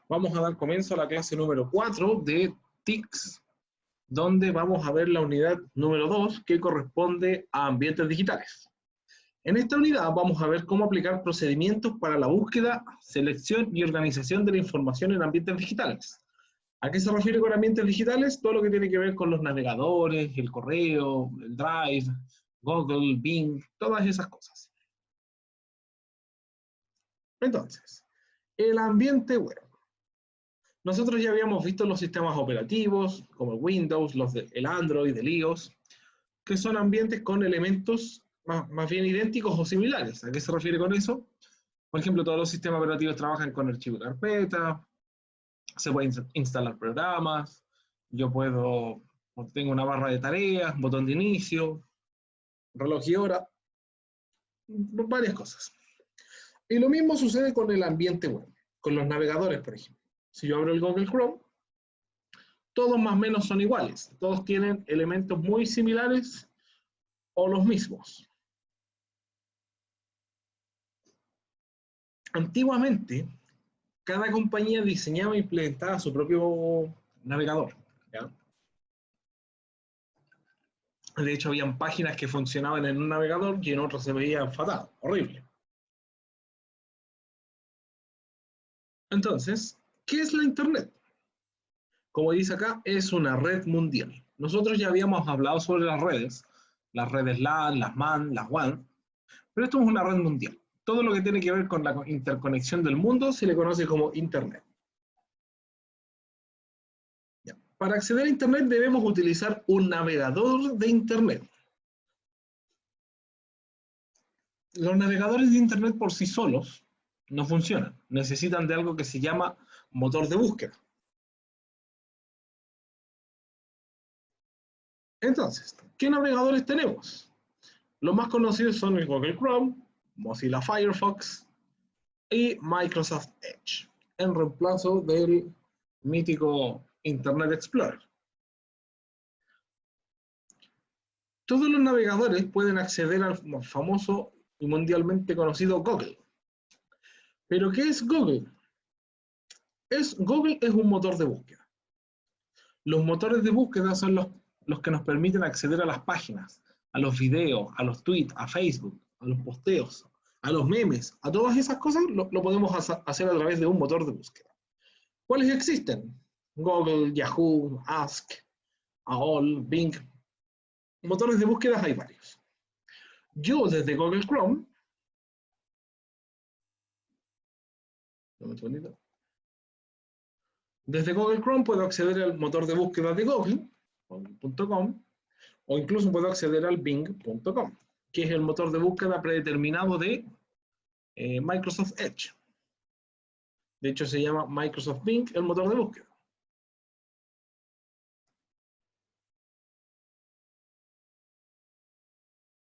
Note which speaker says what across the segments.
Speaker 1: Vamos a dar comienzo a la clase número 4 de TICS, donde vamos a ver la unidad número 2, que corresponde a ambientes digitales. En esta unidad vamos a ver cómo aplicar procedimientos para la búsqueda, selección y organización de la información en ambientes digitales. ¿A qué se refiere con ambientes digitales? Todo lo que tiene que ver con los navegadores, el correo, el Drive, Google, Bing, todas esas cosas. Entonces, el ambiente web. Nosotros ya habíamos visto los sistemas operativos, como el Windows, el Android, el iOS, que son ambientes con elementos más bien idénticos o similares. ¿A qué se refiere con eso? Por ejemplo, todos los sistemas operativos trabajan con archivo de carpeta, se pueden instalar programas, tengo una barra de tareas, botón de inicio, reloj y hora, varias cosas. Y lo mismo sucede con el ambiente web, con los navegadores, por ejemplo. Si yo abro el Google Chrome, todos más o menos son iguales. Todos tienen elementos muy similares o los mismos. Antiguamente, cada compañía diseñaba e implementaba su propio navegador, ¿ya? De hecho, habían páginas que funcionaban en un navegador y en otros se veían fatal, horrible. Entonces, ¿qué es la Internet? Como dice acá, es una red mundial. Nosotros ya habíamos hablado sobre las redes LAN, las MAN, las WAN, pero esto es una red mundial. Todo lo que tiene que ver con la interconexión del mundo se le conoce como Internet. Ya. Para acceder a Internet debemos utilizar un navegador de Internet. Los navegadores de Internet por sí solos no funcionan. Necesitan de algo que se llama motor de búsqueda. Entonces, ¿qué navegadores tenemos? Los más conocidos son el Google Chrome, Mozilla Firefox y Microsoft Edge, en reemplazo del mítico Internet Explorer. Todos los navegadores pueden acceder al famoso y mundialmente conocido Google. ¿Pero qué es Google? Google es un motor de búsqueda. Los motores de búsqueda son los que nos permiten acceder a las páginas, a los videos, a los tweets, a Facebook, a los posteos, a los memes, a todas esas cosas lo podemos hacer a través de un motor de búsqueda. ¿Cuáles existen? Google, Yahoo, Ask, AOL, Bing. Motores de búsqueda hay varios. Yo desde Google Chrome, desde Google Chrome puedo acceder al motor de búsqueda de Google.com, o incluso puedo acceder al Bing.com, que es el motor de búsqueda predeterminado de Microsoft Edge. De hecho, se llama Microsoft Bing el motor de búsqueda.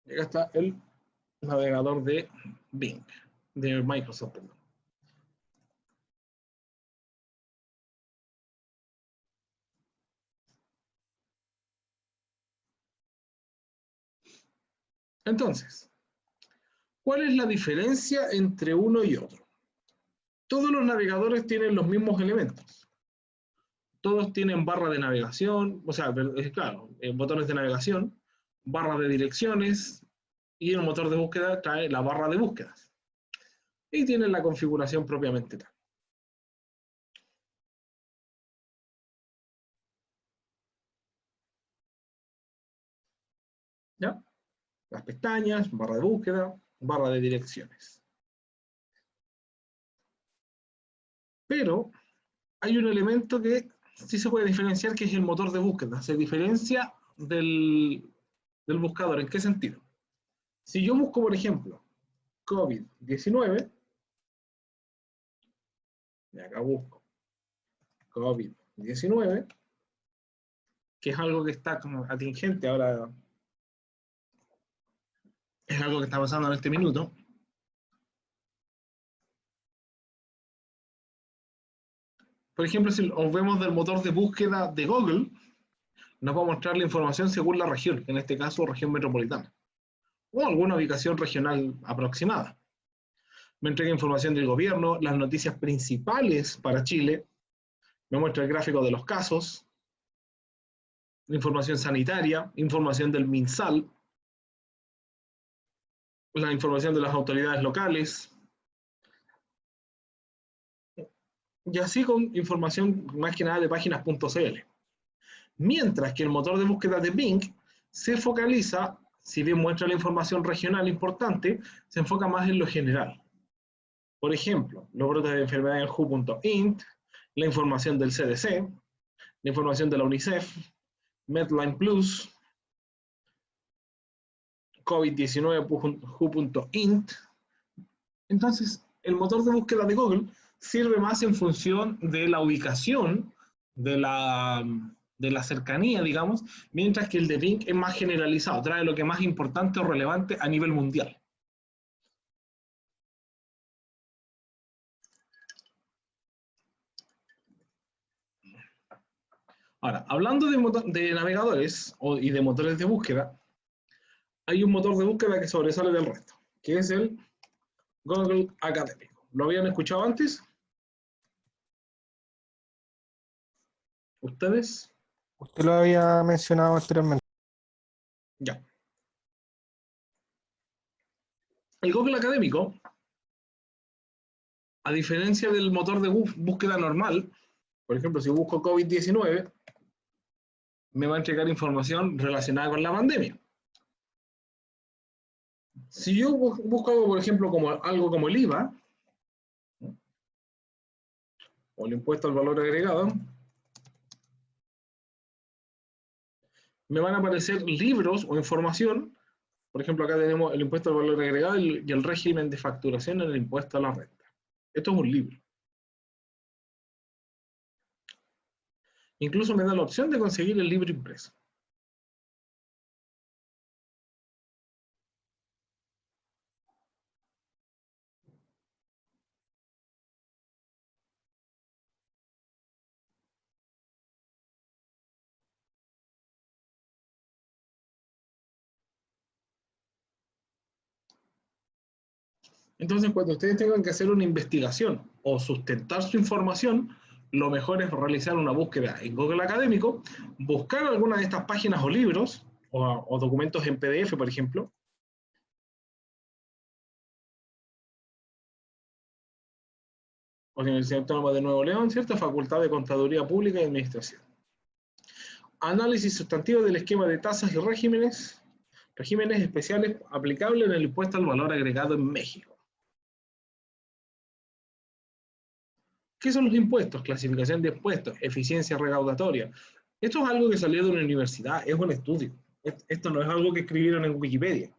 Speaker 1: Y acá está el navegador de Bing, de Microsoft. Entonces, ¿cuál es la diferencia entre uno y otro? Todos los navegadores tienen los mismos elementos. Todos tienen barra de navegación, o sea, claro, botones de navegación, barra de direcciones, y el motor de búsqueda trae la barra de búsquedas. Y tienen la configuración propiamente tal. ¿Ya? Las pestañas, barra de búsqueda, barra de direcciones. Pero hay un elemento que sí se puede diferenciar, que es el motor de búsqueda. Se diferencia del buscador. ¿En qué sentido? Si yo busco, por ejemplo, COVID-19, y acá busco COVID-19, que es algo que está como atingente ahora, es algo que está pasando en este minuto. Por ejemplo, si nos vemos del motor de búsqueda de Google, nos va a mostrar la información según la región, en este caso región metropolitana, o alguna ubicación regional aproximada. Me entrega información del gobierno, las noticias principales para Chile, Me muestra el gráfico de los casos, información sanitaria, información del MinSal, la información de las autoridades locales, y así con información más que nada de páginas.cl. Mientras que el motor de búsqueda de Bing se focaliza, si bien muestra la información regional importante, se enfoca más en lo general. Por ejemplo, los brotes de enfermedad en WHO.int, la información del CDC, la información de la UNICEF, Medline Plus, COVID-19.who.int. Entonces, el motor de búsqueda de Google sirve más en función de la ubicación, de la cercanía, digamos, mientras que el de Bing es más generalizado, trae lo que es más importante o relevante a nivel mundial. Ahora, hablando de navegadores y de motores de búsqueda, hay un motor de búsqueda que sobresale del resto, que es el Google Académico. ¿Lo habían escuchado antes? ¿Ustedes?
Speaker 2: Usted lo había mencionado anteriormente.
Speaker 1: Ya. El Google Académico, a diferencia del motor de búsqueda normal, por ejemplo, si busco COVID-19, me va a entregar información relacionada con la pandemia. Si yo busco algo, por ejemplo, algo como el IVA, o el impuesto al valor agregado, me van a aparecer libros o información. Por ejemplo, acá tenemos el impuesto al valor agregado y el régimen de facturación en el impuesto a la renta. Esto es un libro. Incluso me da la opción de conseguir el libro impreso. Entonces, cuando ustedes tengan que hacer una investigación o sustentar su información, lo mejor es realizar una búsqueda en Google Académico, buscar alguna de estas páginas o libros, o documentos en PDF, por ejemplo. Universidad Autónoma de Nuevo León, ¿cierto? Facultad de Contaduría Pública y Administración. Análisis sustantivo del esquema de tasas y regímenes especiales aplicables en el impuesto al valor agregado en México. ¿Qué son los impuestos? Clasificación de impuestos, eficiencia recaudatoria. Esto es algo que salió de una universidad, es un estudio. Esto no es algo que escribieron en Wikipedia.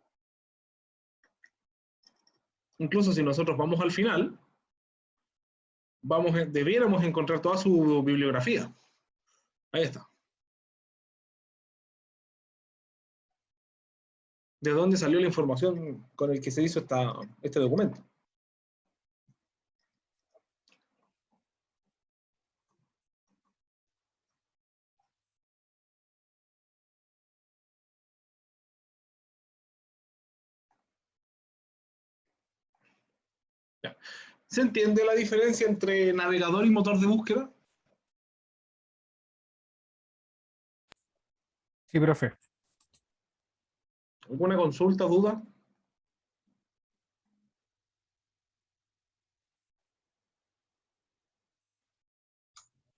Speaker 1: Incluso si nosotros vamos al final, debiéramos encontrar toda su bibliografía. Ahí está. ¿De dónde salió la información con el que se hizo este documento? Ya. ¿Se entiende la diferencia entre navegador y motor de búsqueda?
Speaker 2: Sí, profe.
Speaker 1: ¿Alguna consulta, duda?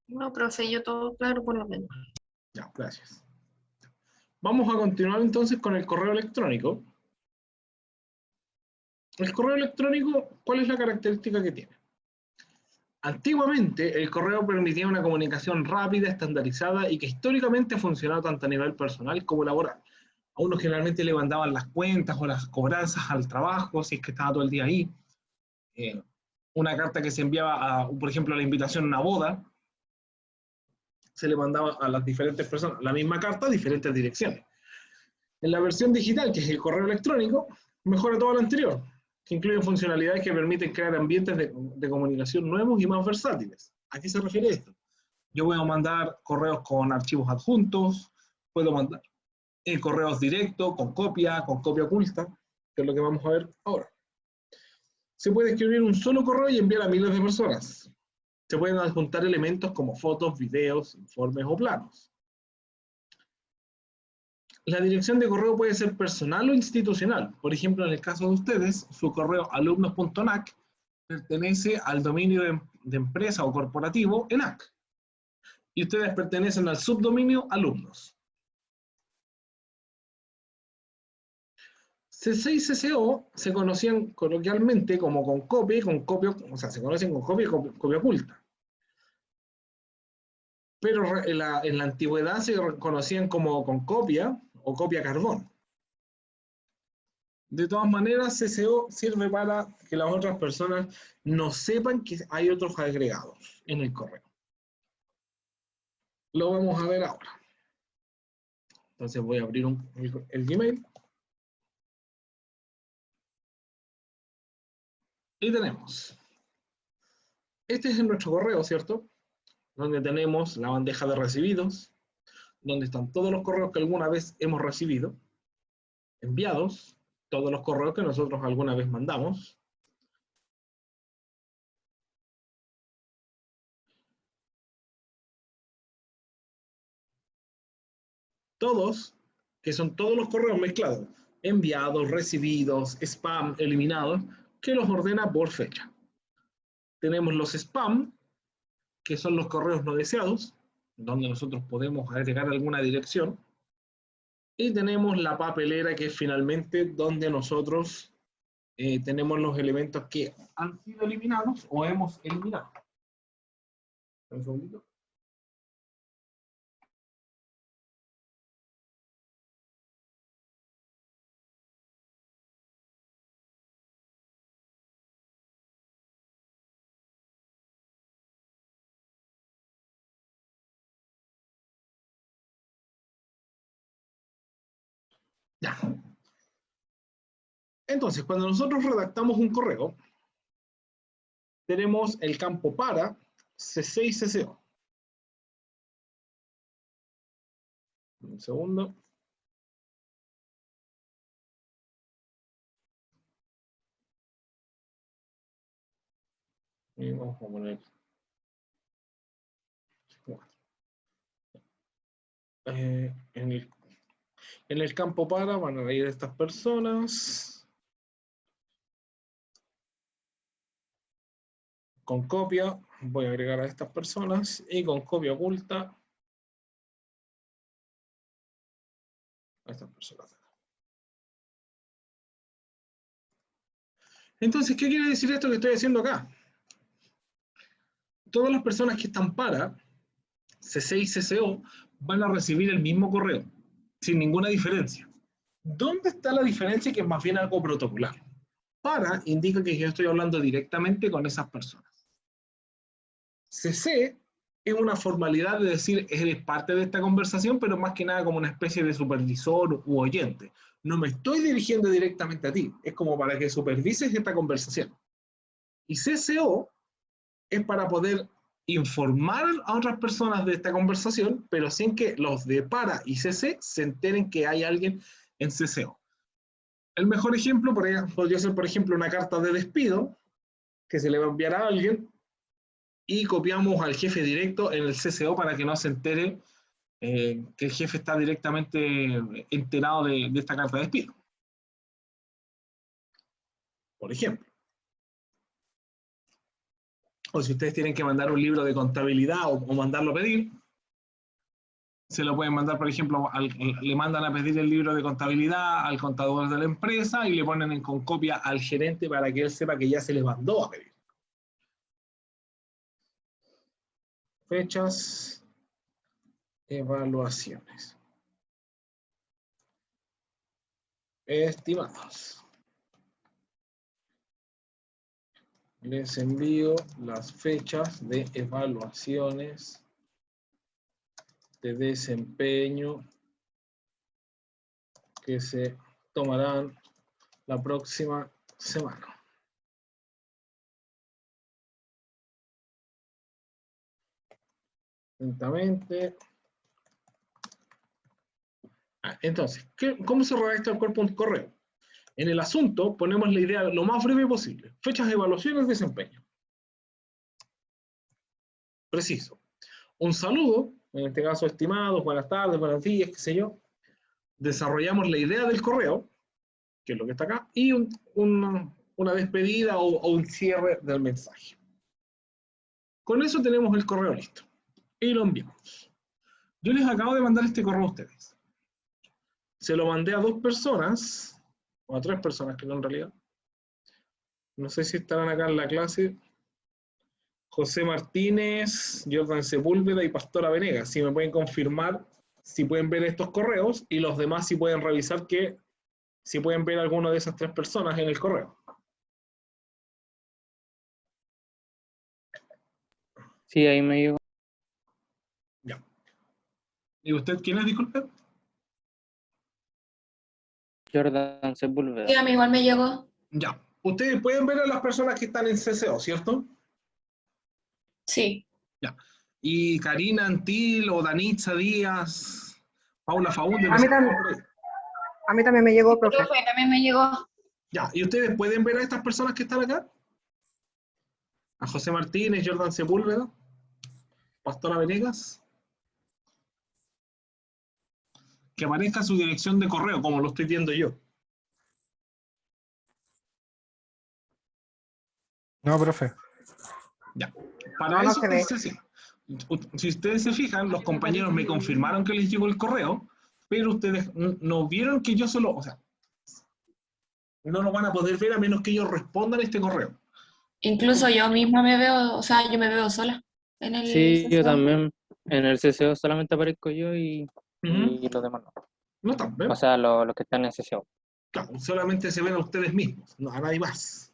Speaker 3: No, profe, yo todo claro por lo menos.
Speaker 1: Ya, gracias. Vamos a continuar entonces con el correo electrónico. El correo electrónico, ¿cuál es la característica que tiene? Antiguamente, el correo permitía una comunicación rápida, estandarizada y que históricamente ha funcionado tanto a nivel personal como laboral. A uno generalmente le mandaban las cuentas o las cobranzas al trabajo, si es que estaba todo el día ahí. Una carta que se enviaba, por ejemplo, a la invitación a una boda, se le mandaba a las diferentes personas la misma carta a diferentes direcciones. En la versión digital, que es el correo electrónico, mejora todo lo anterior, que incluye funcionalidades que permiten crear ambientes de comunicación nuevos y más versátiles. ¿A qué se refiere esto? Yo voy a mandar correos con archivos adjuntos, puedo mandar correos directos, con copia oculta, que es lo que vamos a ver ahora. Se puede escribir un solo correo y enviar a miles de personas. Se pueden adjuntar elementos como fotos, videos, informes o planos. La dirección de correo puede ser personal o institucional. Por ejemplo, en el caso de ustedes, su correo alumnos.nac pertenece al dominio de empresa o corporativo ENAC. Y ustedes pertenecen al subdominio alumnos. CC y CCO se conocían coloquialmente como con copia, o sea, se conocen con copia y copia oculta. Pero en la antigüedad se conocían como con copia o copia carbón. De todas maneras, CCO sirve para que las otras personas no sepan que hay otros agregados en el correo. Lo vamos a ver ahora. Entonces voy a abrir el Gmail. Y tenemos. Este es nuestro correo, ¿cierto? Donde tenemos la bandeja de recibidos, donde están todos los correos que alguna vez hemos recibido, enviados, todos los correos que nosotros alguna vez mandamos. Todos, que son todos los correos mezclados, enviados, recibidos, spam, eliminados, que los ordena por fecha. Tenemos los spam, que son los correos no deseados, donde nosotros podemos agregar alguna dirección. Y tenemos la papelera, que es finalmente donde nosotros tenemos los elementos que han sido eliminados o hemos eliminado. Un segundito. Ya. Entonces, cuando nosotros redactamos un correo, tenemos el campo para CC y CCO. Un segundo. Y vamos a poner en el campo para van a ir estas personas. Con copia voy a agregar a estas personas y con copia oculta a estas personas. Entonces, ¿qué quiere decir esto que estoy haciendo acá? Todas las personas que están para CC y CCO van a recibir el mismo correo, sin ninguna diferencia. ¿Dónde está la diferencia? Que es más bien algo protocolar. Para indica que yo estoy hablando directamente con esas personas. CC es una formalidad de decir, eres parte de esta conversación, pero más que nada como una especie de supervisor u oyente. No me estoy dirigiendo directamente a ti, es como para que supervises esta conversación. Y CCO es para poder informar a otras personas de esta conversación, pero sin que los de para y CC se enteren que hay alguien en CCO. El mejor ejemplo podría ser, por ejemplo, una carta de despido que se le va a enviar a alguien y copiamos al jefe directo en el CCO para que no se entere que el jefe está directamente enterado de esta carta de despido. Por ejemplo. O si ustedes tienen que mandar un libro de contabilidad o mandarlo a pedir, se lo pueden mandar, por ejemplo, le mandan a pedir el libro de contabilidad al contador de la empresa y le ponen con copia al gerente para que él sepa que ya se le mandó a pedir. Fechas, evaluaciones. Estimados. Les envío las fechas de evaluaciones de desempeño que se tomarán la próxima semana. Lentamente. Entonces, ¿cómo se redacta el cuerpo de un correo? En el asunto ponemos la idea lo más breve posible. Fechas de evaluaciones de desempeño. preciso. Un saludo, en este caso, estimados, buenas tardes, buenos días, qué sé yo. Desarrollamos la idea del correo, que es lo que está acá, y una despedida o un cierre del mensaje. Con eso tenemos el correo listo. Y lo enviamos. Yo les acabo de mandar este correo a ustedes. Se lo mandé a 2 personas, o a 3 personas, creo en realidad. No sé si estarán acá en la clase. José Martínez, Jordan Sepúlveda y Pastora Venegas. Si me pueden confirmar, si pueden ver estos correos, y los demás si pueden revisar que si pueden ver alguno de esas 3 personas en el correo.
Speaker 4: Sí, ahí me llegó.
Speaker 1: Ya. ¿Y usted quién es, disculpe?
Speaker 4: Jordan Sepúlveda.
Speaker 3: Sí, a mí igual me llegó.
Speaker 1: Ya. Ustedes pueden ver a las personas que están en CCO, ¿cierto?
Speaker 3: Sí.
Speaker 1: Ya. Y Karina Antil o Danitza Díaz, Paula Faúndez, no
Speaker 5: A
Speaker 1: sé
Speaker 5: mí,
Speaker 1: qué
Speaker 5: también,
Speaker 1: por ahí.
Speaker 5: a mí también me llegó, profe.
Speaker 3: Profe, también me llegó.
Speaker 1: Ya. ¿Y ustedes pueden ver a estas personas que están acá? A José Martínez, Jordan Sepúlveda, Pastora Venegas. Que aparezca su dirección de correo, como lo estoy viendo yo.
Speaker 2: No, profe.
Speaker 1: Ya. Para
Speaker 5: No, no
Speaker 1: eso,
Speaker 5: se ve.
Speaker 1: entonces, si ustedes se fijan, los compañeros me confirmaron que les llegó el correo, pero ustedes no vieron que yo solo, o sea, no lo van a poder ver a menos que ellos respondan este correo.
Speaker 3: Incluso yo misma me veo, o sea, yo me veo sola en el
Speaker 4: Sí, yo
Speaker 3: CCO.
Speaker 4: también. En el CCO solamente aparezco yo
Speaker 1: Ujú.
Speaker 4: y los demás no.
Speaker 1: No están, ¿ven?
Speaker 4: O sea, los que están en CCO.
Speaker 1: Claro, solamente se ven a ustedes mismos, no a nadie más.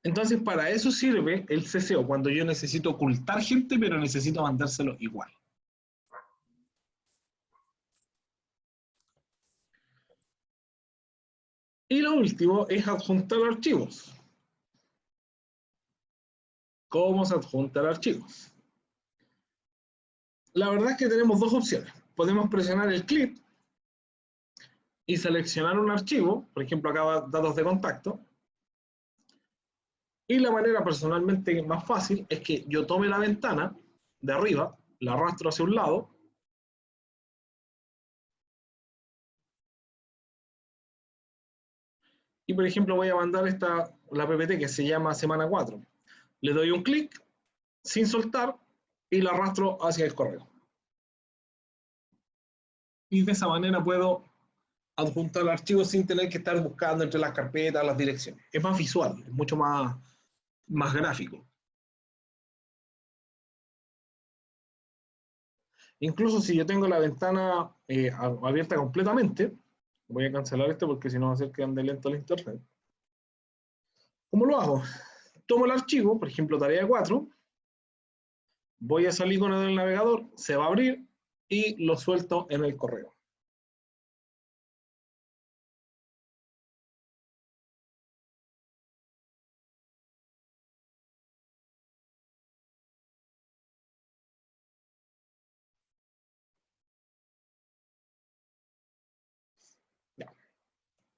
Speaker 1: Entonces, para eso sirve el CCO, cuando yo necesito ocultar gente, pero necesito mandárselo igual. Y lo último es adjuntar archivos. ¿Cómo se adjuntan archivos? La verdad es que tenemos 2 opciones. Podemos presionar el clic y seleccionar un archivo, por ejemplo, acá va datos de contacto. Y la manera personalmente más fácil es que yo tome la ventana de arriba, la arrastro hacia un lado, y por ejemplo voy a mandar la PPT que se llama semana 4. Le doy un clic sin soltar y la arrastro hacia el correo. Y de esa manera puedo adjuntar el archivo sin tener que estar buscando entre las carpetas, las direcciones. Es más visual, es mucho más gráfico. Incluso si yo tengo la ventana abierta completamente, voy a cancelar esto porque si no va a hacer que ande lento el internet. ¿Cómo lo hago? Tomo el archivo, por ejemplo, tarea 4, voy a salir con el navegador, se va a abrir y lo suelto en el correo. Ya.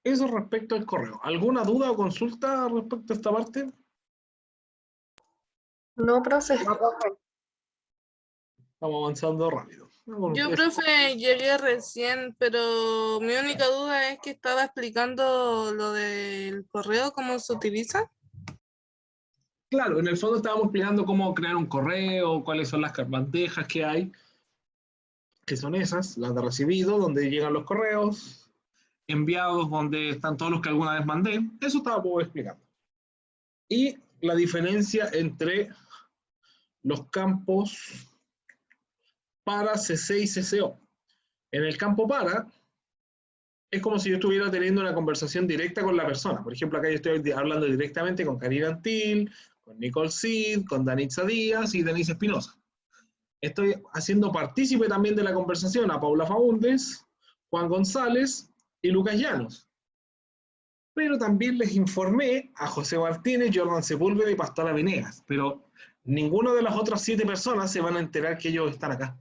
Speaker 1: Eso respecto al correo. ¿Alguna duda o consulta respecto a esta parte?
Speaker 3: No, profe.
Speaker 5: No, profe.
Speaker 1: Estamos avanzando rápido.
Speaker 6: Yo, profe, llegué recién, pero mi única duda es que estaba explicando lo del correo, cómo se utiliza.
Speaker 1: Claro, en el fondo estábamos explicando cómo crear un correo, cuáles son las bandejas que hay, que son esas, las de recibido, donde llegan los correos, enviados, donde están todos los que alguna vez mandé. Eso estaba explicando. Y la diferencia entre los campos para CC y CCO. En el campo para, es como si yo estuviera teniendo una conversación directa con la persona. Por ejemplo, acá yo estoy hablando directamente con Karina Antil, con Nicole Cid, con Danitza Díaz y Denise Espinosa. Estoy haciendo partícipe también de la conversación a Paula Faúndez, Juan González y Lucas Llanos. Pero también les informé a José Martínez, Jordan Sepúlveda y Pastora Venegas. Pero ninguna de las otras 7 personas se van a enterar que ellos están acá.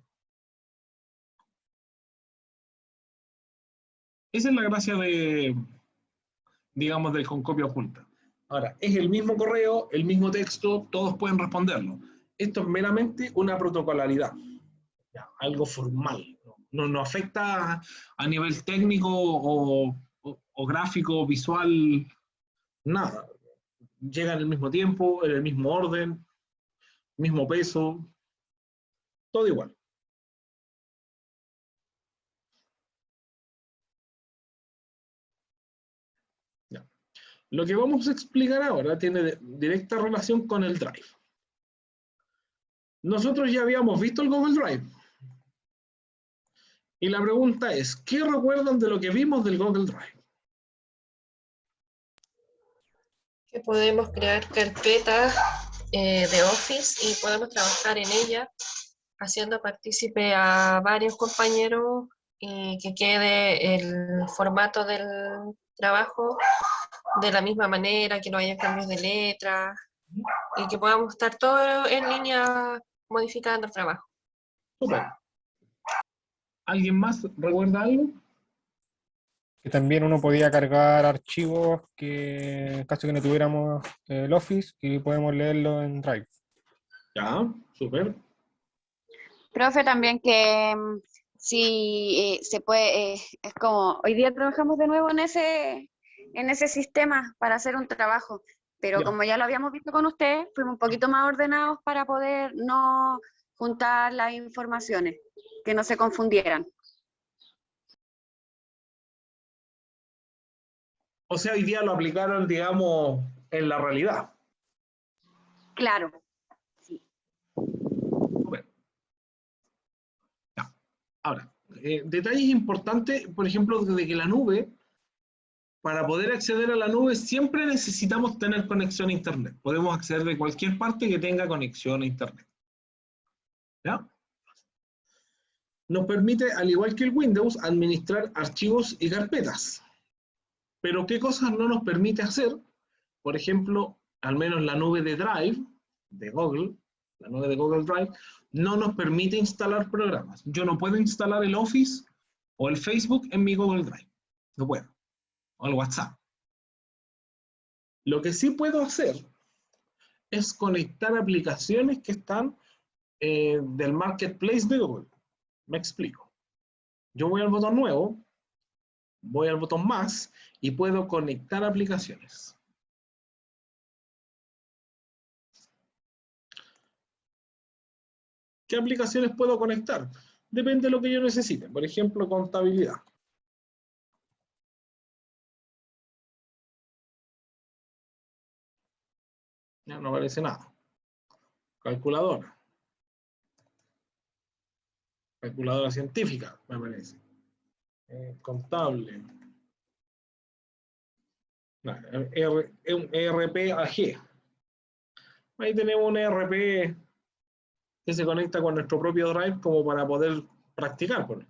Speaker 1: Esa es la gracia de, digamos, del con copia oculta. Ahora, es el mismo correo, el mismo texto, todos pueden responderlo. Esto es meramente una protocolaridad, ya, algo formal. No afecta a nivel técnico o gráfico, visual, nada. Llega en el mismo tiempo, en el mismo orden, mismo peso, todo igual. Ya. Lo que vamos a explicar ahora tiene directa relación con el Drive. Nosotros ya habíamos visto el Google Drive. Y la pregunta es, ¿qué recuerdan de lo que vimos del Google Drive?
Speaker 7: Que podemos crear carpetas de Office y podemos trabajar en ella haciendo partícipe a varios compañeros y que quede el formato del trabajo de la misma manera, que no haya cambios de letra y que podamos estar todo en línea modificando el trabajo.
Speaker 1: Súper. ¿Alguien más recuerda algo?
Speaker 2: Que también uno podía cargar archivos que en caso que no tuviéramos el Office y podemos leerlo en Drive.
Speaker 1: Ya, súper.
Speaker 8: Profe, también que si se puede, es como, hoy día trabajamos de nuevo en ese sistema para hacer un trabajo, pero
Speaker 1: Ya.
Speaker 8: como ya lo habíamos visto con usted, fuimos un poquito más ordenados para poder no juntar las informaciones, que no se confundieran.
Speaker 1: O sea, hoy día lo aplicaron, digamos, en la realidad.
Speaker 8: Claro.
Speaker 1: Súper. Ya. Ahora, detalles importantes, por ejemplo, de que la nube, para poder acceder a la nube, siempre necesitamos tener conexión a Internet. Podemos acceder de cualquier parte que tenga conexión a Internet. ¿Ya? Nos permite, al igual que el Windows, administrar archivos y carpetas. Pero ¿qué cosas no nos permite hacer? Por ejemplo, al menos la nube de Drive, de Google, la nube de Google Drive, no nos permite instalar programas. Yo no puedo instalar el Office o el Facebook en mi Google Drive. No puedo. O el WhatsApp. Lo que sí puedo hacer es conectar aplicaciones que están del Marketplace de Google. Me explico. Yo voy al botón nuevo, voy al botón más y puedo conectar aplicaciones. ¿Qué aplicaciones puedo conectar? Depende de lo que yo necesite. Por ejemplo, contabilidad. Ya no aparece nada. Calculadora. Calculadora científica, me parece. Contable. Un ERP AG. Ahí tenemos un ERP que se conecta con nuestro propio Drive como para poder practicar con él.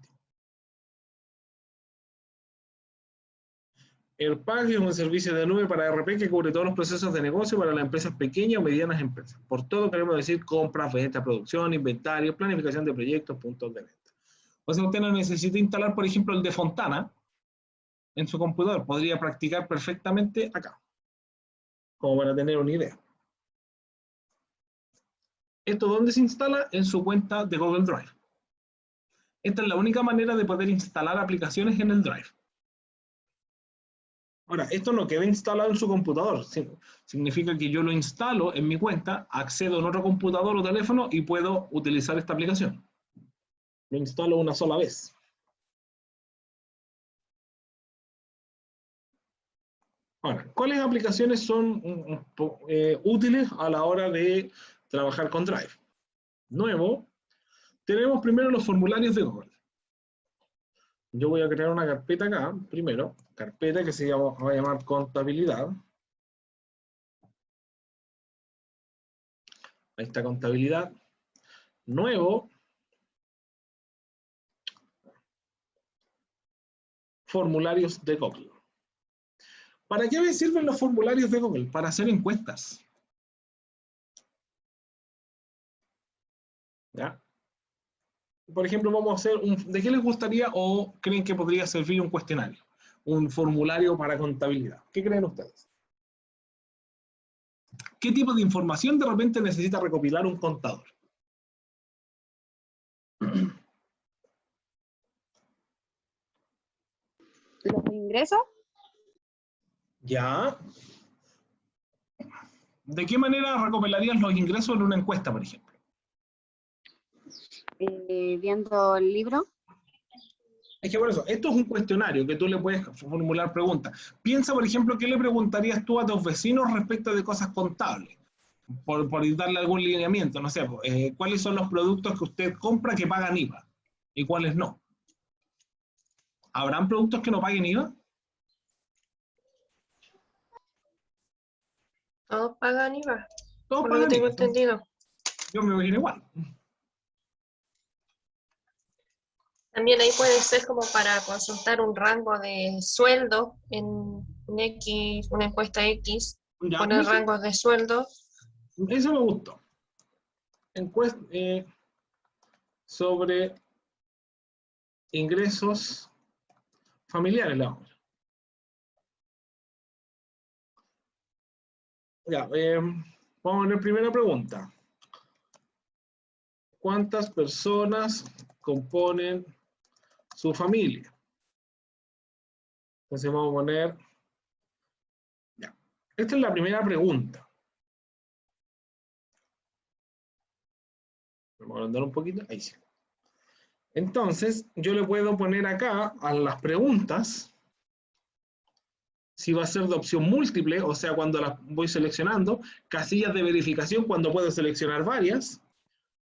Speaker 1: AirPag es un servicio de nube para ERP que cubre todos los procesos de negocio para las empresas pequeñas o medianas empresas. Por todo queremos decir compras, ventas, producción, inventario, planificación de proyectos, puntos de venta. O sea, usted no necesita instalar, por ejemplo, el de Fontana en su computador. Podría practicar perfectamente acá, como para tener una idea. ¿Esto dónde se instala? En su cuenta de Google Drive. Esta es la única manera de poder instalar aplicaciones en el Drive. Ahora, esto no queda instalado en su computador. Significa que yo lo instalo en mi cuenta, accedo en otro computador o teléfono y puedo utilizar esta aplicación. Lo instalo una sola vez. Ahora, ¿cuáles aplicaciones son útiles a la hora de trabajar con Drive? Nuevo, tenemos primero los formularios de Google. Yo voy a crear una carpeta acá, primero, carpeta que se va a llamar contabilidad. Ahí está contabilidad. Nuevo. Formularios de Google. ¿Para qué me sirven los formularios de Google? Para hacer encuestas. ¿Ya? Por ejemplo, vamos a hacer ¿de qué les gustaría o creen que podría servir un cuestionario? Un formulario para contabilidad. ¿Qué creen ustedes? ¿Qué tipo de información de repente necesita recopilar un contador?
Speaker 8: Los ingresos,
Speaker 1: Ya. ¿De qué manera recopilarías los ingresos en una encuesta, por ejemplo?
Speaker 8: viendo el libro.
Speaker 1: Es que por eso, esto es un cuestionario que tú le puedes formular preguntas. Piensa, por ejemplo, ¿qué le preguntarías tú a tus vecinos respecto de cosas contables? Por darle algún lineamiento, no sé, ¿cuáles son los productos que usted compra que pagan IVA? ¿Y cuáles no? ¿Habrán productos que no paguen IVA?
Speaker 7: Todos pagan IVA,
Speaker 1: Todos
Speaker 7: por lo que
Speaker 1: pagan
Speaker 7: tengo
Speaker 1: IVA.
Speaker 7: entendido.
Speaker 1: Yo me imagino igual.
Speaker 7: También ahí puede ser como para consultar un rango de sueldo en un X, una encuesta X,
Speaker 1: Ya,
Speaker 7: poner rangos de sueldo.
Speaker 1: eso me gustó. Encuesta sobre ingresos familiares, la vamos. Ya, vamos a ver primera pregunta. ¿Cuántas personas componen su familia? Entonces vamos a poner... Ya. Esta es la primera pregunta. Vamos a agrandar un poquito. Ahí sí. Entonces, yo le puedo poner acá a las preguntas si va a ser de opción múltiple, o sea, cuando las voy seleccionando, casillas de verificación cuando puedo seleccionar varias,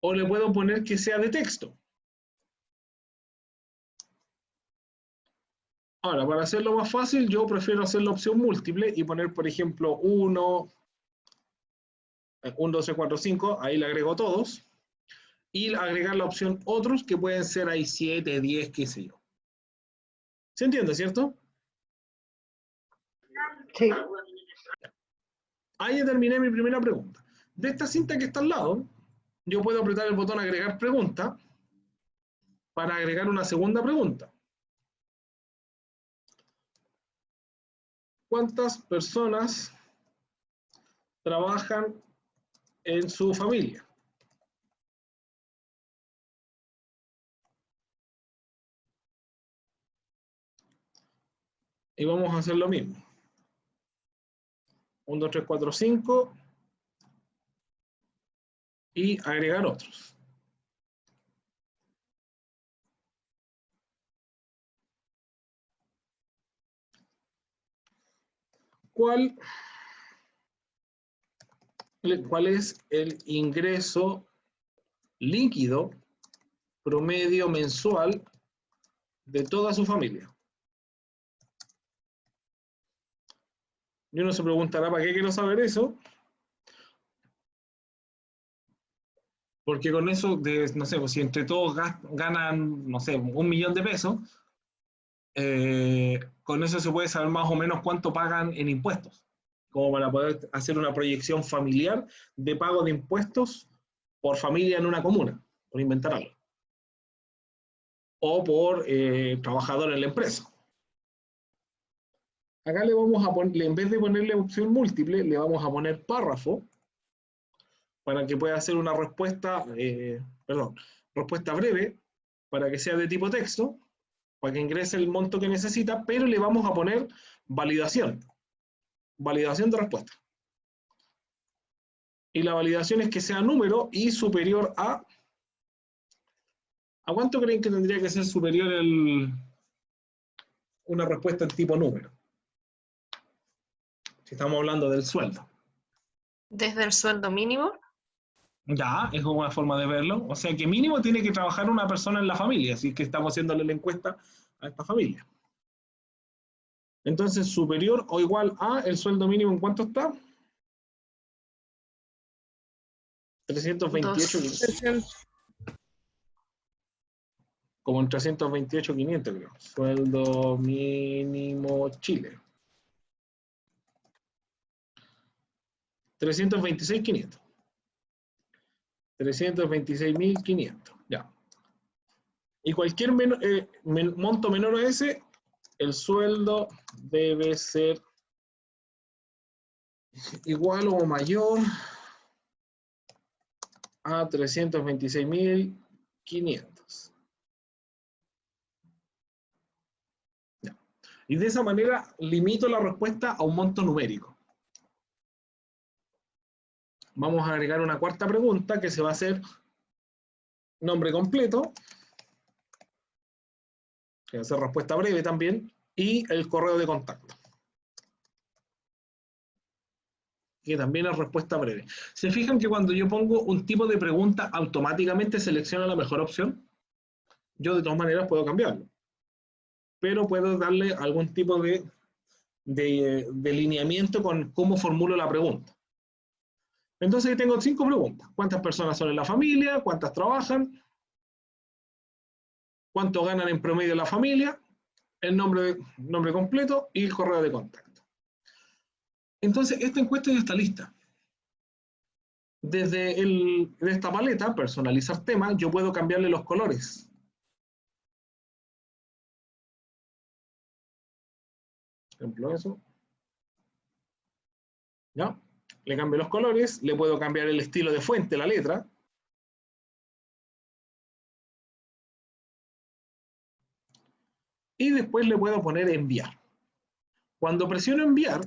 Speaker 1: o le puedo poner que sea de texto. Ahora, para hacerlo más fácil, yo prefiero hacer la opción múltiple y poner, por ejemplo, 1, 2, 3, 4, 5, ahí le agrego todos, y agregar la opción otros, que pueden ser ahí 7, 10, qué sé yo. ¿Se entiende, cierto?
Speaker 5: Sí.
Speaker 1: Ahí ya terminé mi primera pregunta. De esta cinta que está al lado, yo puedo apretar el botón agregar pregunta para agregar una segunda pregunta. ¿Cuántas personas trabajan en su familia? Y vamos a hacer lo mismo. 1, 2, 3, 4, 5. Y agregar otros. ¿Cuál es el ingreso líquido promedio mensual de toda su familia? Y uno se preguntará, ¿para qué quiero saber eso? Porque con eso, no sé, pues si entre todos ganan, no sé, 1 millón de pesos, con eso se puede saber más o menos cuánto pagan en impuestos, como para poder hacer una proyección familiar de pago de impuestos por familia en una comuna, por inventar algo. O por trabajador en la empresa. Acá le vamos a poner, en vez de ponerle opción múltiple, le vamos a poner párrafo, para que pueda hacer una respuesta, respuesta breve, para que sea de tipo texto, para que ingrese el monto que necesita, pero le vamos a poner validación de respuesta. Y la validación es que sea número y superior a... ¿A cuánto creen que tendría que ser superior una respuesta en tipo número? Si estamos hablando del sueldo.
Speaker 7: Desde el sueldo mínimo.
Speaker 1: Ya, es una forma de verlo. O sea que mínimo tiene que trabajar una persona en la familia, así que estamos haciéndole la encuesta a esta familia. Entonces, superior o igual a el sueldo mínimo, ¿en cuánto está? 328.500. Como en 328.500, creo. Sueldo mínimo Chile. 326.500. 326.500, ya. Y cualquier monto menor a ese, el sueldo debe ser igual o mayor a 326.500. Y de esa manera limito la respuesta a un monto numérico. Vamos a agregar una cuarta pregunta que se va a hacer nombre completo, que va a ser respuesta breve también, y el correo de contacto, que también es respuesta breve. ¿Se fijan que cuando yo pongo un tipo de pregunta automáticamente selecciona la mejor opción? Yo de todas maneras puedo cambiarlo, pero puedo darle algún tipo de lineamiento con cómo formulo la pregunta. Entonces tengo 5 preguntas. ¿Cuántas personas son en la familia? ¿Cuántas trabajan? ¿Cuánto ganan en promedio la familia? El nombre completo y el correo de contacto. Entonces esta encuesta ya está lista. Desde esta paleta, personalizar tema, yo puedo cambiarle los colores. Por ejemplo, eso. ¿Ya? Le cambio los colores, le puedo cambiar el estilo de fuente, la letra. Y después le puedo poner enviar. Cuando presiono enviar,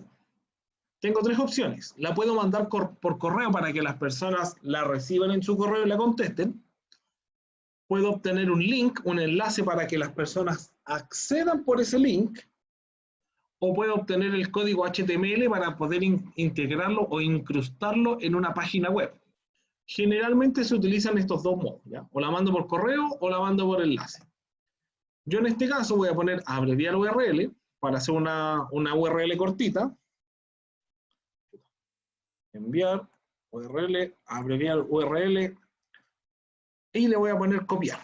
Speaker 1: tengo 3 opciones. La puedo mandar por correo para que las personas la reciban en su correo y la contesten. Puedo obtener un link, un enlace para que las personas accedan por ese link. O puedo obtener el código HTML para poder integrarlo o incrustarlo en una página web. Generalmente se utilizan estos dos modos, ¿ya? O la mando por correo o la mando por enlace. Yo en este caso voy a poner abreviar URL para hacer una URL cortita. Enviar URL, abreviar URL y le voy a poner copiar.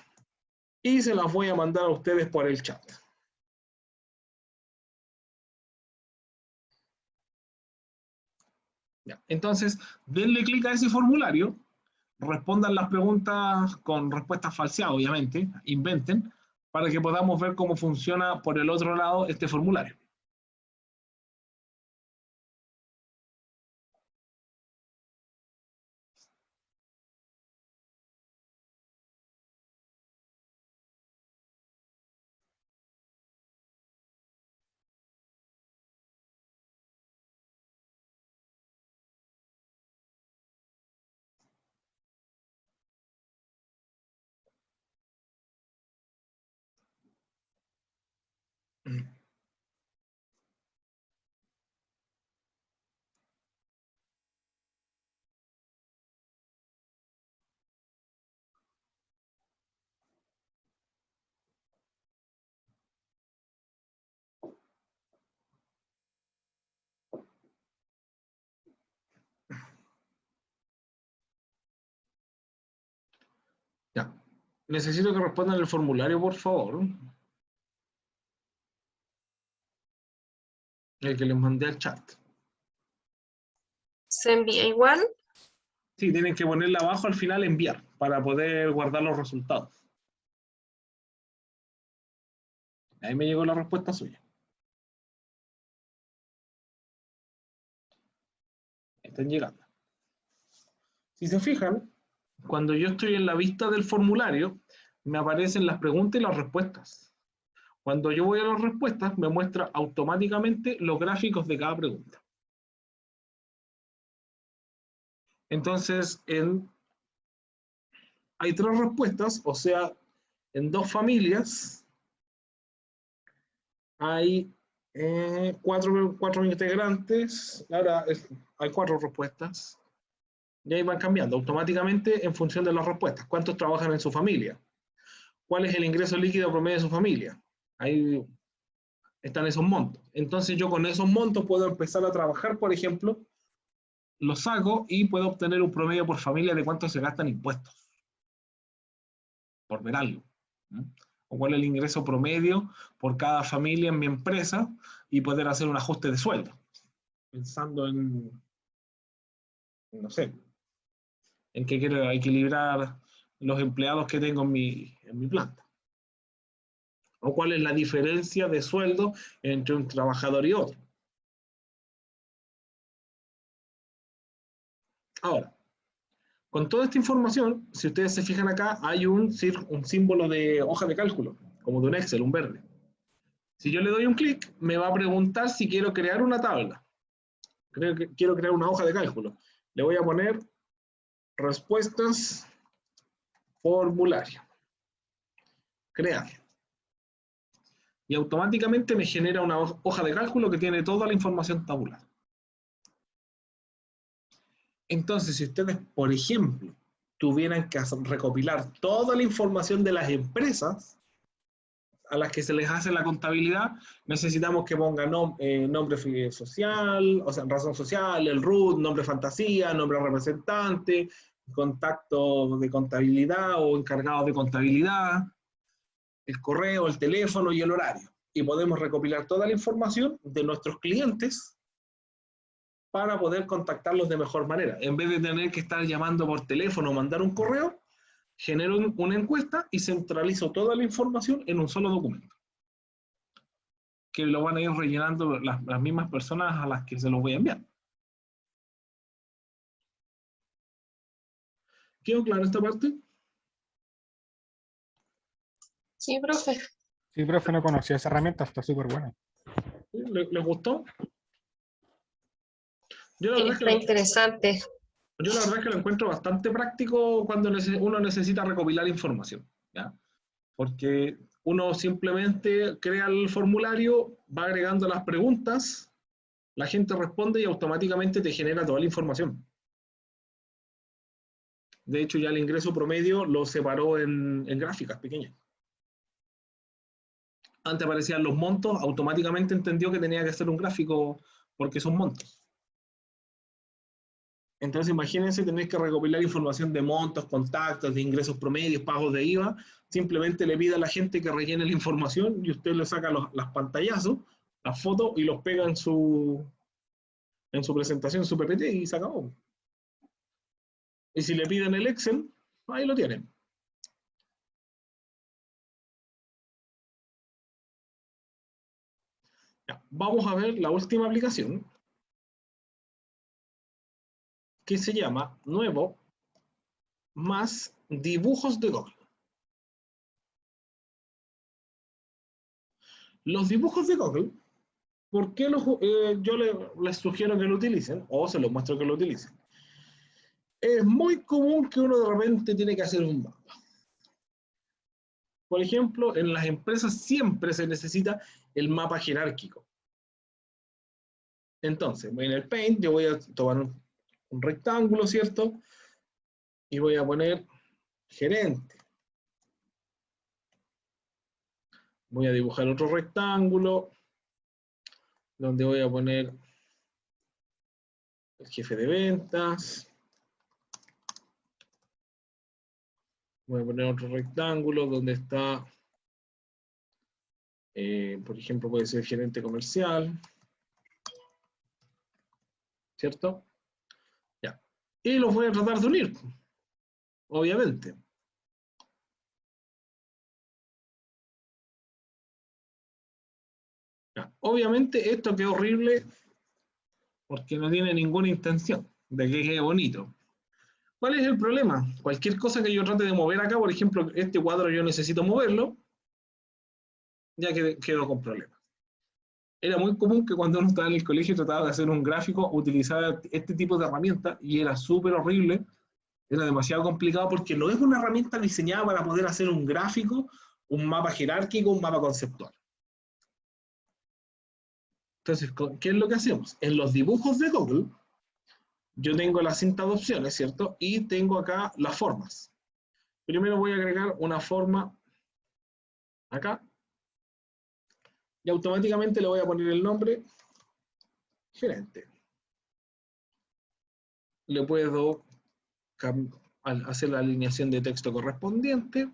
Speaker 1: Y se las voy a mandar a ustedes por el chat. Ya, entonces, denle clic a ese formulario, respondan las preguntas con respuestas falseadas, obviamente, inventen, para que podamos ver cómo funciona por el otro lado este formulario. Ya. Necesito que respondan el formulario, por favor. El que les mandé al chat.
Speaker 7: ¿Se envía igual?
Speaker 1: Sí, tienen que ponerle abajo al final enviar para poder guardar los resultados. Ahí me llegó la respuesta suya. Están llegando. Si se fijan, cuando yo estoy en la vista del formulario, me aparecen las preguntas y las respuestas. Cuando yo voy a las respuestas, me muestra automáticamente los gráficos de cada pregunta. Entonces, hay 3 respuestas, o sea, en 2 familias hay 4 integrantes, ahora hay 4 respuestas, y ahí van cambiando automáticamente en función de las respuestas. ¿Cuántos trabajan en su familia? ¿Cuál es el ingreso líquido promedio de su familia? Ahí están esos montos. Entonces yo con esos montos puedo empezar a trabajar, por ejemplo, los saco y puedo obtener un promedio por familia de cuánto se gastan impuestos. Por ver algo. O cuál es el ingreso promedio por cada familia en mi empresa y poder hacer un ajuste de sueldo. Pensando en no sé, en que quiero equilibrar los empleados que tengo en mi planta. O cuál es la diferencia de sueldo entre un trabajador y otro. Ahora, con toda esta información, si ustedes se fijan acá, hay un símbolo de hoja de cálculo, como de un Excel, un verde. Si yo le doy un clic, me va a preguntar si quiero crear una tabla. Quiero crear una hoja de cálculo. Le voy a poner respuestas formulario. Crear. Y automáticamente me genera una hoja de cálculo que tiene toda la información tabular. Entonces, si ustedes, por ejemplo, tuvieran que recopilar toda la información de las empresas a las que se les hace la contabilidad, necesitamos que pongan nombre social, o sea, razón social, el RUT, nombre fantasía, nombre representante, contacto de contabilidad o encargado de contabilidad, el correo, el teléfono y el horario. Y podemos recopilar toda la información de nuestros clientes para poder contactarlos de mejor manera. En vez de tener que estar llamando por teléfono o mandar un correo, genero una encuesta y centralizo toda la información en un solo documento, que lo van a ir rellenando las mismas personas a las que se los voy a enviar. ¿Quedó claro esta parte?
Speaker 7: Sí, profe.
Speaker 2: Sí, profe, no conocía esa herramienta, está súper buena.
Speaker 1: ¿Les gustó? Yo la verdad es que
Speaker 7: Está interesante.
Speaker 1: Yo la verdad es que lo encuentro bastante práctico cuando uno necesita recopilar información, ¿ya? Porque uno simplemente crea el formulario, va agregando las preguntas, la gente responde y automáticamente te genera toda la información. De hecho, ya el ingreso promedio lo separó en gráficas pequeñas. Antes aparecían los montos, automáticamente entendió que tenía que hacer un gráfico porque son montos. Entonces imagínense tener que recopilar información de montos, contactos, de ingresos promedios, pagos de IVA. Simplemente le pide a la gente que rellene la información y usted le saca las pantallazos, las fotos y los pega en su presentación, en su PPT y se acabó. Y si le piden el Excel, ahí lo tienen. Ya, vamos a ver la última aplicación, que se llama Nuevo más dibujos de Google. Los dibujos de Google, ¿por qué yo les sugiero que lo utilicen? O se los muestro que lo utilicen. Es muy común que uno de repente tiene que hacer un mapa. Por ejemplo, en las empresas siempre se necesita el mapa jerárquico. Entonces, en el Paint yo voy a tomar un rectángulo, ¿cierto? Y voy a poner gerente. Voy a dibujar otro rectángulo, donde voy a poner el jefe de ventas. Voy a poner otro rectángulo donde está, por ejemplo, puede ser gerente comercial. ¿Cierto? Ya. Y los voy a tratar de unir, obviamente. Ya. Obviamente esto quedó horrible porque no tiene ninguna intención de que quede bonito. ¿Cuál es el problema? Cualquier cosa que yo trate de mover acá, por ejemplo, este cuadro yo necesito moverlo, ya quedo con problemas. Era muy común que cuando uno estaba en el colegio trataba de hacer un gráfico, utilizaba este tipo de herramientas y era súper horrible, era demasiado complicado porque no es una herramienta diseñada para poder hacer un gráfico, un mapa jerárquico, un mapa conceptual. Entonces, ¿qué es lo que hacemos? En los dibujos de Google, yo tengo la cinta de opciones, ¿cierto? Y tengo acá las formas. Primero voy a agregar una forma acá. Y automáticamente le voy a poner el nombre gerente. Le puedo hacer la alineación de texto correspondiente.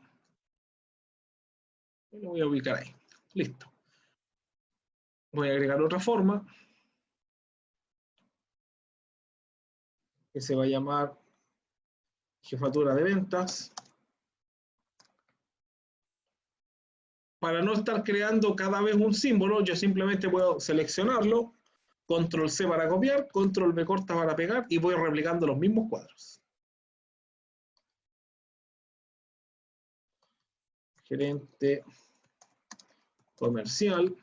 Speaker 1: Y lo voy a ubicar ahí. Listo. Voy a agregar otra forma. Que se va a llamar jefatura de ventas. Para no estar creando cada vez un símbolo, yo simplemente puedo seleccionarlo, Control C para copiar, Control V corta para pegar y voy replicando los mismos cuadros. Gerente comercial.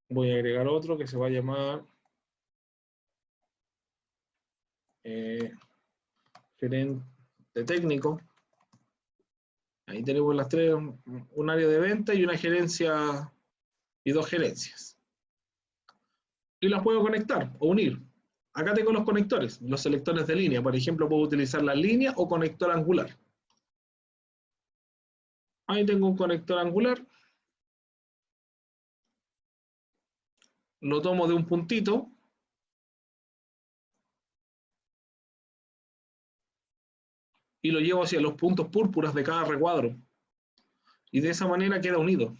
Speaker 1: Voy a agregar otro que se va a llamar gerente técnico. Ahí tenemos las tres, un área de venta y una gerencia y dos gerencias. Y las puedo conectar o unir. Acá tengo los conectores, los selectores de línea. Por ejemplo, puedo utilizar la línea o conector angular. Ahí tengo un conector angular. Lo tomo de un puntito. Y lo llevo hacia los puntos púrpuras de cada recuadro. Y de esa manera queda unido.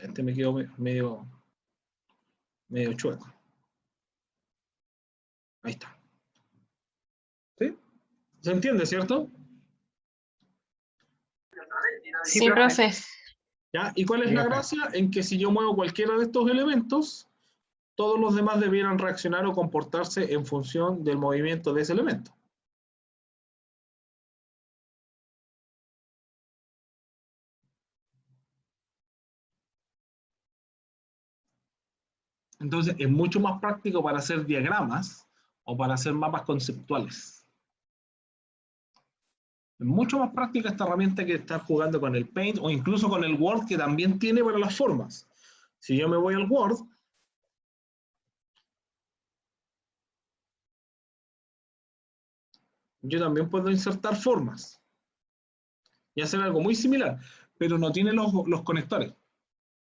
Speaker 1: Este me quedó medio chueco. Ahí está. ¿Sí? ¿Se entiende, cierto?
Speaker 3: Sí, profe.
Speaker 1: ¿Ya? ¿Y cuál es la gracia? En que si yo muevo cualquiera de estos elementos, todos los demás debieran reaccionar o comportarse en función del movimiento de ese elemento. Entonces, es mucho más práctico para hacer diagramas o para hacer mapas conceptuales. Es mucho más práctica esta herramienta que estar jugando con el Paint o incluso con el Word, que también tiene para las formas. Si yo me voy al Word, yo también puedo insertar formas y hacer algo muy similar, pero no tiene los conectores.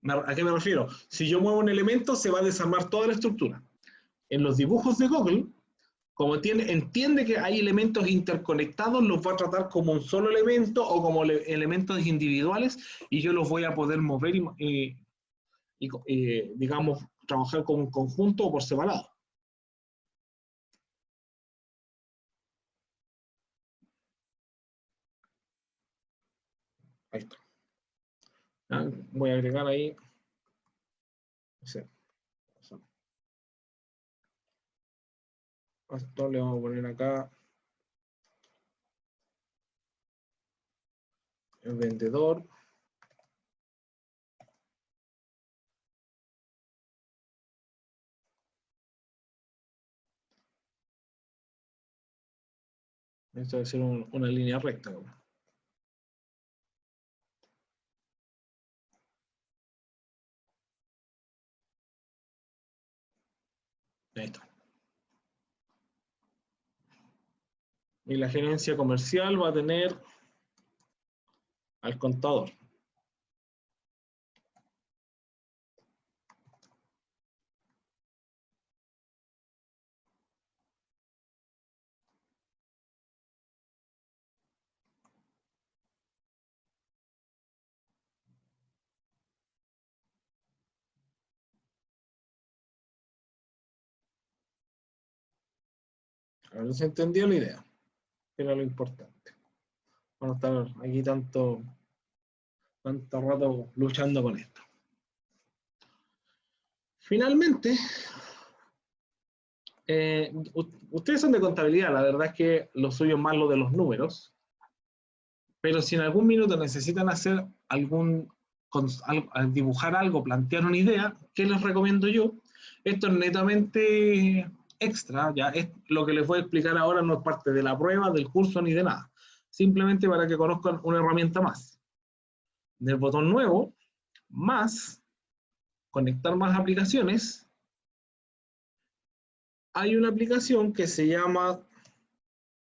Speaker 1: ¿A qué me refiero? Si yo muevo un elemento, se va a desarmar toda la estructura. En los dibujos de Google, como entiende que hay elementos interconectados, los va a tratar como un solo elemento o como elementos individuales, y yo los voy a poder mover y digamos, trabajar como un conjunto o por separado. Ahí está. ¿Ya? Voy a agregar ahí. Esto le vamos a poner acá el vendedor. Esto debe ser una línea recta. Ahí está. Y la gerencia comercial va a tener al contador. A ver si se entendió la idea. Era lo importante. Vamos a estar aquí tanto rato luchando con esto. Finalmente, ustedes son de contabilidad, la verdad es que lo suyo es más lo de los números, pero si en algún minuto necesitan hacer dibujar algo, plantear una idea, ¿qué les recomiendo yo? Esto es netamente extra, ya es lo que les voy a explicar ahora, no es parte de la prueba, del curso ni de nada, simplemente para que conozcan una herramienta más. Del botón nuevo, más, conectar más aplicaciones, hay una aplicación que se llama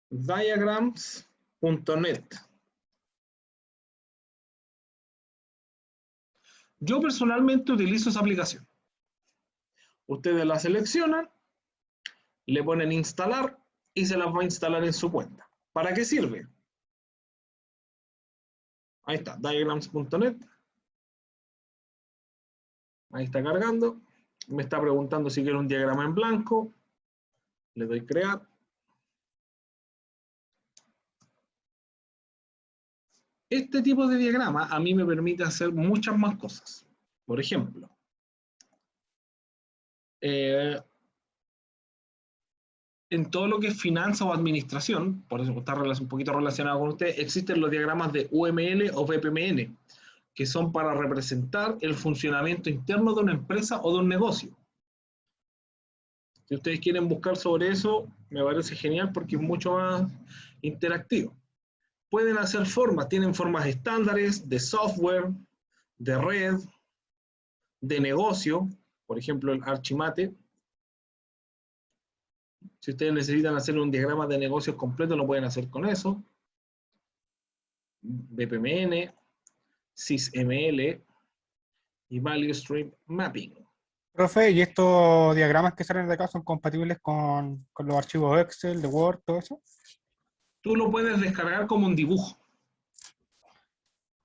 Speaker 1: diagrams.net. Yo personalmente utilizo esa aplicación. Ustedes la seleccionan, le ponen instalar y se las va a instalar en su cuenta. ¿Para qué sirve? Ahí está, diagrams.net. Ahí está cargando. Me está preguntando si quiero un diagrama en blanco. Le doy crear. Este tipo de diagrama a mí me permite hacer muchas más cosas. Por ejemplo, en todo lo que es finanzas o administración, por eso está un poquito relacionado con usted, existen los diagramas de UML o BPMN, que son para representar el funcionamiento interno de una empresa o de un negocio. Si ustedes quieren buscar sobre eso, me parece genial porque es mucho más interactivo. Pueden hacer formas, tienen formas estándares de software, de red, de negocio, por ejemplo el Archimate. Si ustedes necesitan hacer un diagrama de negocios completo, lo pueden hacer con eso. BPMN, SysML y Value Stream Mapping.
Speaker 2: Profe, ¿y estos diagramas que salen de acá son compatibles con los archivos Excel, de Word, todo eso?
Speaker 1: Tú lo puedes descargar como un dibujo.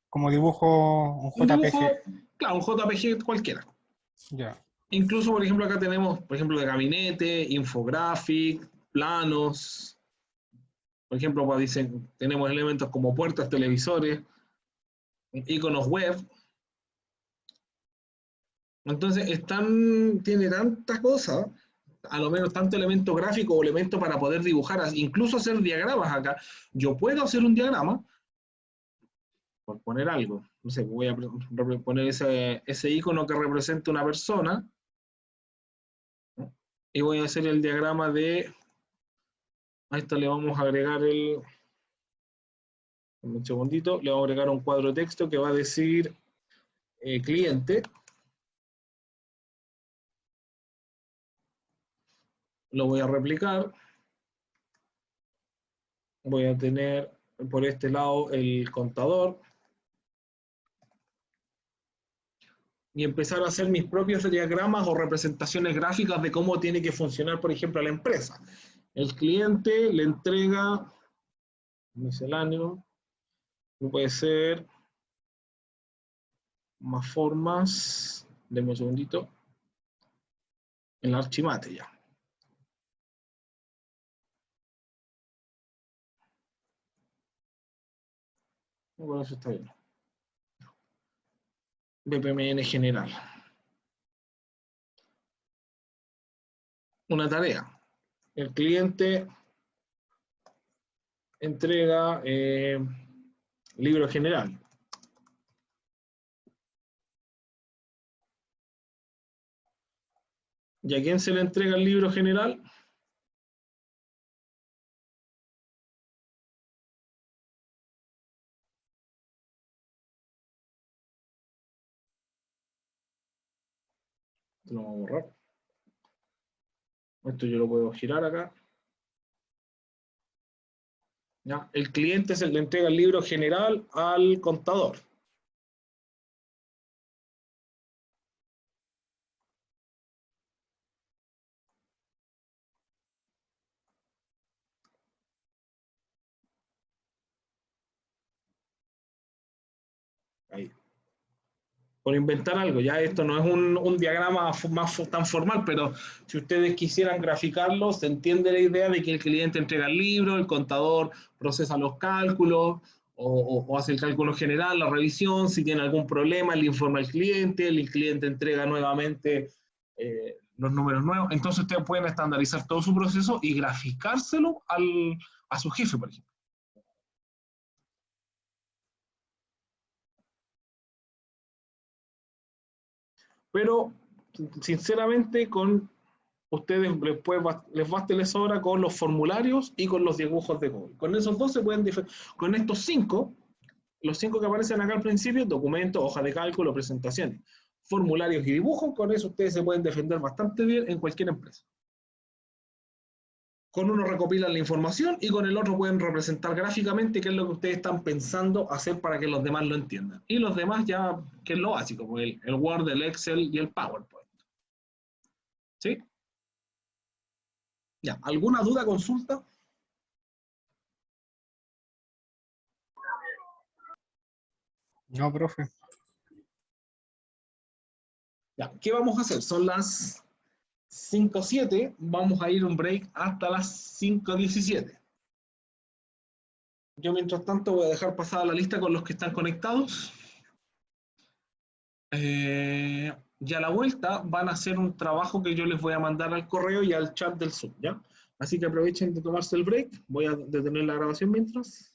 Speaker 2: Como dibujo, un
Speaker 1: Un
Speaker 2: JPG.
Speaker 1: dibujo, claro, un JPG cualquiera.
Speaker 2: Ya.
Speaker 1: Incluso, por ejemplo, acá tenemos, por ejemplo, de gabinete, infographic, planos. Por ejemplo, pues dicen, tenemos elementos como puertas, televisores, iconos web. Entonces, tiene tanta cosa, a lo menos tanto elemento gráfico o elemento para poder dibujar, incluso hacer diagramas acá. Yo puedo hacer un diagrama, por poner algo, no sé, voy a poner ese icono que representa una persona, ¿no? Y voy a hacer el diagrama de, a esto le vamos a agregar un segundito, le vamos a agregar un cuadro de texto que va a decir cliente. Lo voy a replicar. Voy a tener por este lado el contador. Y empezar a hacer mis propios diagramas o representaciones gráficas de cómo tiene que funcionar, por ejemplo, la empresa. El cliente le entrega misceláneo, puede ser más formas, denme un segundito, el Archimate ya. Bueno, eso está bien. BPMN general. Una tarea. El cliente entrega libro general. ¿Y a quién se le entrega el libro general? Esto lo vamos a borrar. Esto yo lo puedo girar acá. ¿Ya? El cliente se le entrega el libro general al contador. Ahí. Por inventar algo, ya esto no es un diagrama tan formal, pero si ustedes quisieran graficarlo, se entiende la idea de que el cliente entrega el libro, el contador procesa los cálculos, o hace el cálculo general, la revisión, si tiene algún problema, le informa al cliente, el cliente entrega nuevamente los números nuevos. Entonces ustedes pueden estandarizar todo su proceso y graficárselo a su jefe, por ejemplo. Pero, sinceramente, con ustedes les basta y les sobra con los formularios y con los dibujos de Google. Con esos dos se pueden con estos cinco, los cinco que aparecen acá al principio, documentos, hoja de cálculo, presentaciones, formularios y dibujos, con eso ustedes se pueden defender bastante bien en cualquier empresa. Con uno recopilan la información y con el otro pueden representar gráficamente qué es lo que ustedes están pensando hacer para que los demás lo entiendan. Y los demás ya, que es lo básico, pues el Word, el Excel y el PowerPoint. ¿Sí? Ya, ¿alguna duda, consulta?
Speaker 2: No, profe.
Speaker 1: Ya, ¿qué vamos a hacer? Son las 5:07, vamos a ir un break hasta las 5:17. Yo mientras tanto voy a dejar pasada la lista con los que están conectados. Y a la vuelta van a hacer un trabajo que yo les voy a mandar al correo y al chat del Zoom, ¿ya? Así que aprovechen de tomarse el break. Voy a detener la grabación mientras.